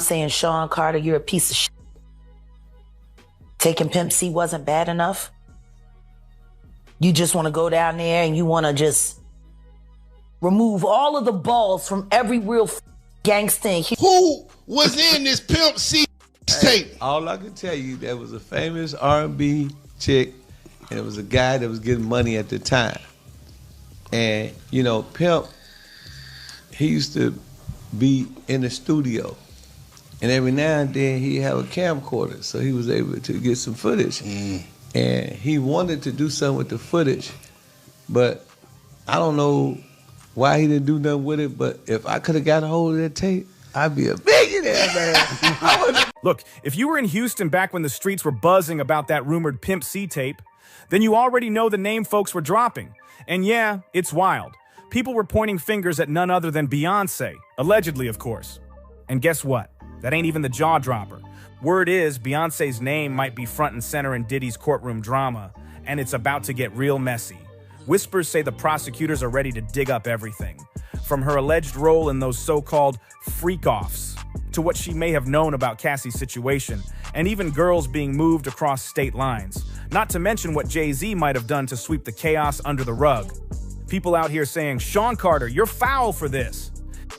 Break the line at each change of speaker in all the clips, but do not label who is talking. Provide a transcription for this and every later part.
saying, Sean Carter, you're a piece of shit. Taking Pimp C wasn't bad enough? You just want to go down there and you want to just remove all of the balls from every real gangster in here.
Who was in this Pimp C tape?
All I can tell you, there was a famous R&B chick, and it was a guy that was getting money at the time. And, you know, Pimp, he used to be in the studio. And every now and then he'd have a camcorder, so he was able to get some footage. And he wanted to do something with the footage, but I don't know why he didn't do nothing with it, but if I could have got a hold of that tape, I'd be a billionaire, man.
Look, if you were in Houston back when the streets were buzzing about that rumored Pimp C tape, then you already know the name folks were dropping. And yeah, it's wild. People were pointing fingers at none other than Beyoncé, allegedly, of course. And guess what? That ain't even the jaw dropper. Word is Beyoncé's name might be front and center in Diddy's courtroom drama, and it's about to get real messy. Whispers say the prosecutors are ready to dig up everything, from her alleged role in those so-called freak-offs, to what she may have known about Cassie's situation, and even girls being moved across state lines, not to mention what Jay-Z might have done to sweep the chaos under the rug. People out here saying, Sean Carter, you're foul for this.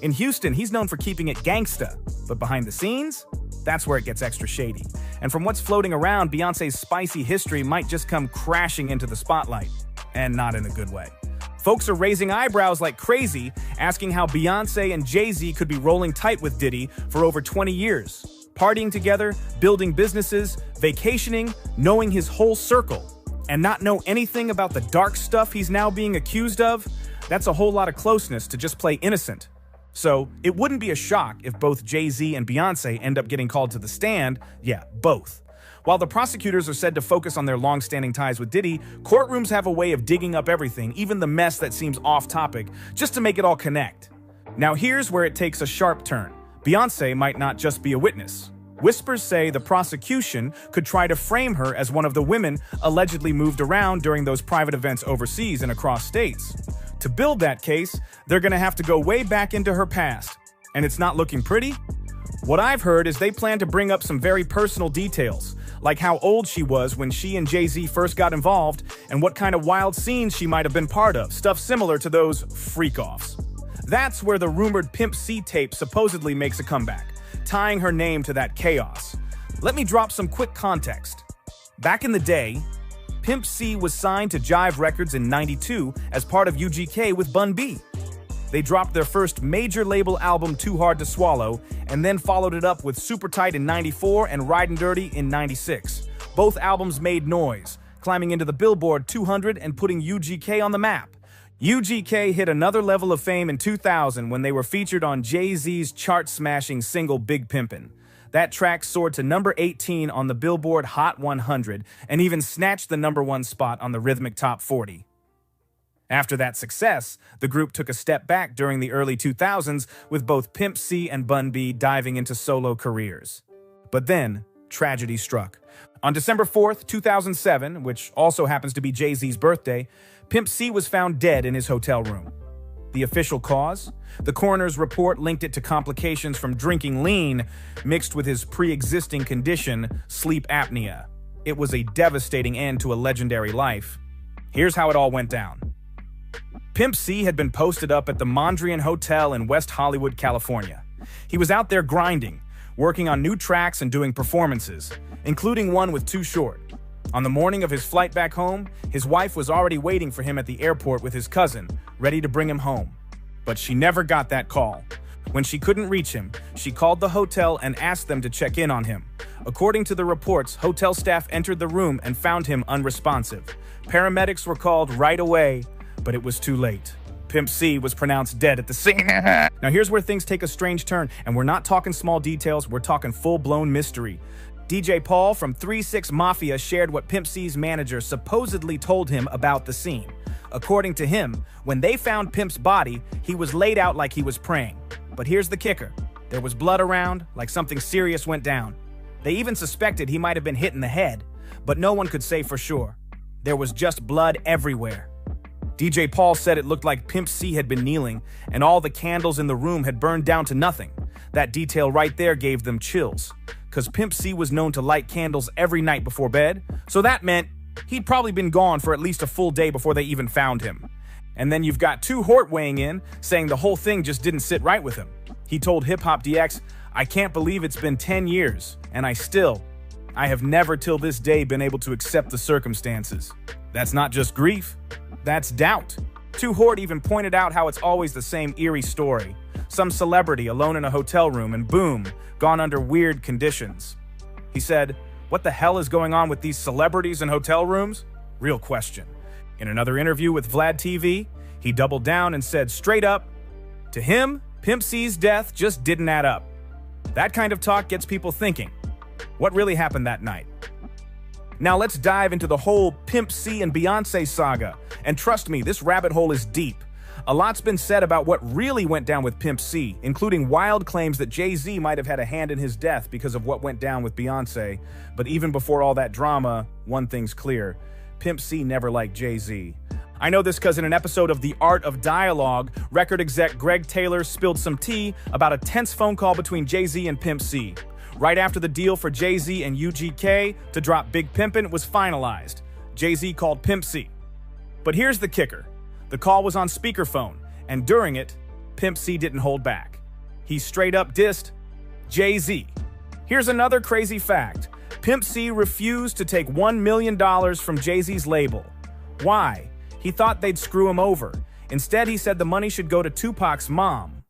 In Houston, he's known for keeping it gangsta, but behind the scenes, that's where it gets extra shady. And from what's floating around, Beyoncé's spicy history might just come crashing into the spotlight, and not in a good way. Folks are raising eyebrows like crazy, asking how Beyoncé and Jay-Z could be rolling tight with Diddy for over 20 years, partying together, building businesses, vacationing, knowing his whole circle, and not know anything about the dark stuff he's now being accused of. That's a whole lot of closeness to just play innocent. So it wouldn't be a shock if both Jay-Z and Beyoncé end up getting called to the stand. Yeah, both. While the prosecutors are said to focus on their long-standing ties with Diddy, courtrooms have a way of digging up everything, even the mess that seems off-topic, just to make it all connect. Now here's where it takes a sharp turn. Beyoncé might not just be a witness. Whispers say the prosecution could try to frame her as one of the women allegedly moved around during those private events overseas and across states. To build that case, they're gonna have to go way back into her past. And it's not looking pretty? What I've heard is they plan to bring up some very personal details, like how old she was when she and Jay-Z first got involved and what kind of wild scenes she might have been part of, stuff similar to those freak-offs. That's where the rumored Pimp C tape supposedly makes a comeback, tying her name to that chaos. Let me drop some quick context. Back in the day, Pimp C was signed to Jive Records in '92 as part of UGK with Bun B. They dropped their first major label album, Too Hard to Swallow, and then followed it up with Super Tight in '94 and Ridin' Dirty in '96. Both albums made noise, climbing into the Billboard 200 and putting UGK on the map. UGK hit another level of fame in 2000 when they were featured on Jay-Z's chart-smashing single Big Pimpin'. That track soared to number 18 on the Billboard Hot 100 and even snatched the #1 spot on the Rhythmic Top 40. After that success, the group took a step back during the early 2000s with both Pimp C and Bun B diving into solo careers. But then, tragedy struck. On December 4th, 2007, which also happens to be Jay-Z's birthday, Pimp C was found dead in his hotel room. The official cause? The coroner's report linked it to complications from drinking lean, mixed with his pre-existing condition, sleep apnea. It was a devastating end to a legendary life. Here's how it all went down. Pimp C had been posted up at the Mondrian Hotel in West Hollywood, California. He was out there grinding, working on new tracks and doing performances, including one with Too Short. On the morning of his flight back home, his wife was already waiting for him at the airport with his cousin, ready to bring him home. But she never got that call. When she couldn't reach him, she called the hotel and asked them to check in on him. According to the reports, hotel staff entered the room and found him unresponsive. Paramedics were called right away, but it was too late. Pimp C was pronounced dead at the scene. Now here's where things take a strange turn, and we're not talking small details, we're talking full-blown mystery. DJ Paul from 3-6 Mafia shared what Pimp C's manager supposedly told him about the scene. According to him, when they found Pimp's body, he was laid out like he was praying. But here's the kicker. There was blood around, like something serious went down. They even suspected he might have been hit in the head, but no one could say for sure. There was just blood everywhere. DJ Paul said it looked like Pimp C had been kneeling, and all the candles in the room had burned down to nothing. That detail right there gave them chills, because Pimp C was known to light candles every night before bed, so that meant he'd probably been gone for at least a full day before they even found him. And then you've got 2 Hort weighing in, saying the whole thing just didn't sit right with him. He told Hip Hop DX, "I can't believe it's been 10 years, and I have never till this day been able to accept the circumstances." That's not just grief, that's doubt. 2 Hort even pointed out how it's always the same eerie story. Some celebrity alone in a hotel room and boom, gone under weird conditions. He said, "What the hell is going on with these celebrities in hotel rooms?" Real question. In another interview with Vlad TV, he doubled down and said straight up, to him, Pimp C's death just didn't add up. That kind of talk gets people thinking. What really happened that night? Now let's dive into the whole Pimp C and Beyoncé saga. And trust me, this rabbit hole is deep. A lot's been said about what really went down with Pimp C, including wild claims that Jay-Z might have had a hand in his death because of what went down with Beyoncé. But even before all that drama, one thing's clear. Pimp C never liked Jay-Z. I know this because in an episode of The Art of Dialogue, record exec Greg Taylor spilled some tea about a tense phone call between Jay-Z and Pimp C. Right after the deal for Jay-Z and UGK to drop Big Pimpin' was finalized, Jay-Z called Pimp C. But here's the kicker. The call was on speakerphone, and during it, Pimp C didn't hold back. He straight up dissed Jay-Z. Here's another crazy fact. Pimp C refused to take $1 million from Jay-Z's label. Why? He thought they'd screw him over. Instead, he said the money should go to Tupac's mom.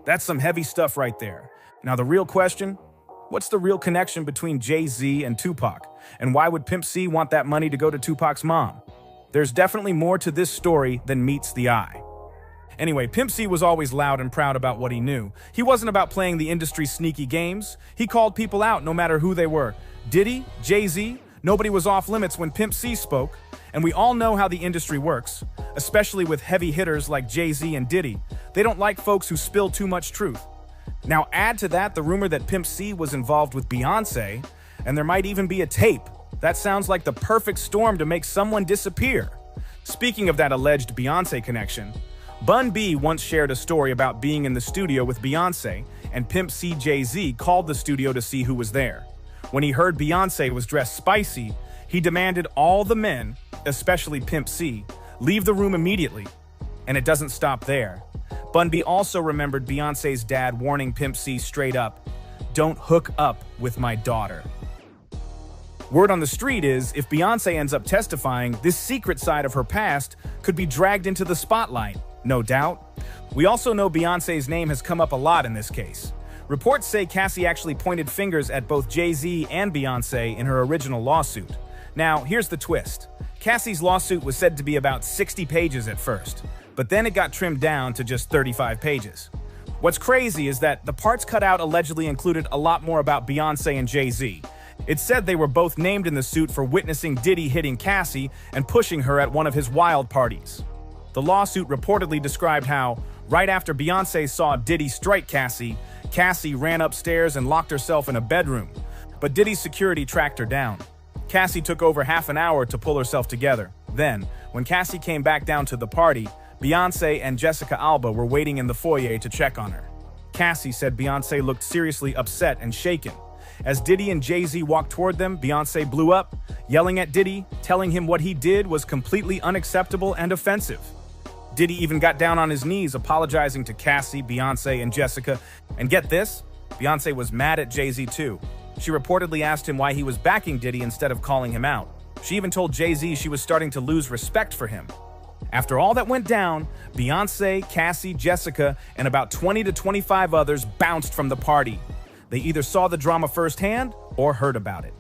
That's some heavy stuff right there. Now the real question, what's the real connection between Jay-Z and Tupac? And why would Pimp C want that money to go to Tupac's mom? There's definitely more to this story than meets the eye. Anyway, Pimp C was always loud and proud about what he knew. He wasn't about playing the industry's sneaky games. He called people out no matter who they were. Diddy, Jay-Z, nobody was off limits when Pimp C spoke. And we all know how the industry works, especially with heavy hitters like Jay-Z and Diddy. They don't like folks who spill too much truth. Now add to that the rumor that Pimp C was involved with Beyoncé, and there might even be a tape. That sounds like the perfect storm to make someone disappear. Speaking of that alleged Beyoncé connection, Bun B once shared a story about being in the studio with Beyoncé, and Pimp C Jay-Z called the studio to see who was there. When he heard Beyoncé was dressed spicy, he demanded all the men, especially Pimp C, leave the room immediately. And it doesn't stop there. Bun B also remembered Beyoncé's dad warning Pimp C straight up, "Don't hook up with my daughter." Word on the street is, if Beyoncé ends up testifying, this secret side of her past could be dragged into the spotlight, no doubt. We also know Beyoncé's name has come up a lot in this case. Reports say Cassie actually pointed fingers at both Jay-Z and Beyoncé in her original lawsuit. Now, here's the twist. Cassie's lawsuit was said to be about 60 pages at first, but then it got trimmed down to just 35 pages. What's crazy is that the parts cut out allegedly included a lot more about Beyoncé and Jay-Z. It said they were both named in the suit for witnessing Diddy hitting Cassie and pushing her at one of his wild parties. The lawsuit reportedly described how, right after Beyoncé saw Diddy strike Cassie, Cassie ran upstairs and locked herself in a bedroom, but Diddy's security tracked her down. Cassie took over half an hour to pull herself together. Then, when Cassie came back down to the party, Beyoncé and Jessica Alba were waiting in the foyer to check on her. Cassie said Beyoncé looked seriously upset and shaken. As Diddy and Jay-Z walked toward them, Beyoncé blew up, yelling at Diddy, telling him what he did was completely unacceptable and offensive. Diddy even got down on his knees apologizing to Cassie, Beyoncé, and Jessica. And get this, Beyoncé was mad at Jay-Z too. She reportedly asked him why he was backing Diddy instead of calling him out. She even told Jay-Z she was starting to lose respect for him. After all that went down, Beyoncé, Cassie, Jessica, and about 20 to 25 others bounced from the party. They either saw the drama firsthand or heard about it.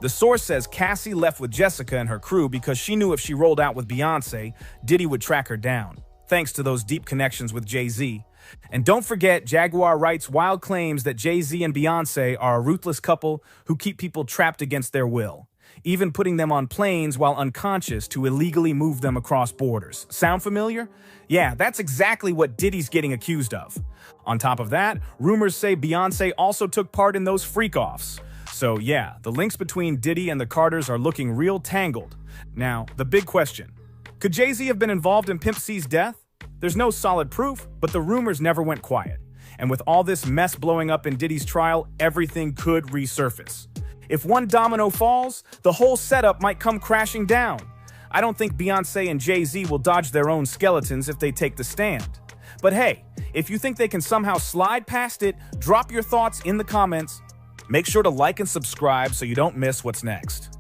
The source says Cassie left with Jessica and her crew because she knew if she rolled out with Beyoncé, Diddy would track her down, thanks to those deep connections with Jay-Z. And don't forget, Jaguar writes wild claims that Jay-Z and Beyoncé are a ruthless couple who keep people trapped against their will, even putting them on planes while unconscious to illegally move them across borders. Sound familiar? Yeah, that's exactly what Diddy's getting accused of. On top of that, rumors say Beyoncé also took part in those freak-offs. So yeah, the links between Diddy and the Carters are looking real tangled. Now, the big question. Could Jay-Z have been involved in Pimp C's death? There's no solid proof, but the rumors never went quiet. And with all this mess blowing up in Diddy's trial, everything could resurface. If one domino falls, the whole setup might come crashing down. I don't think Beyoncé and Jay-Z will dodge their own skeletons if they take the stand. But hey, if you think they can somehow slide past it, drop your thoughts in the comments. Make sure to like and subscribe so you don't miss what's next.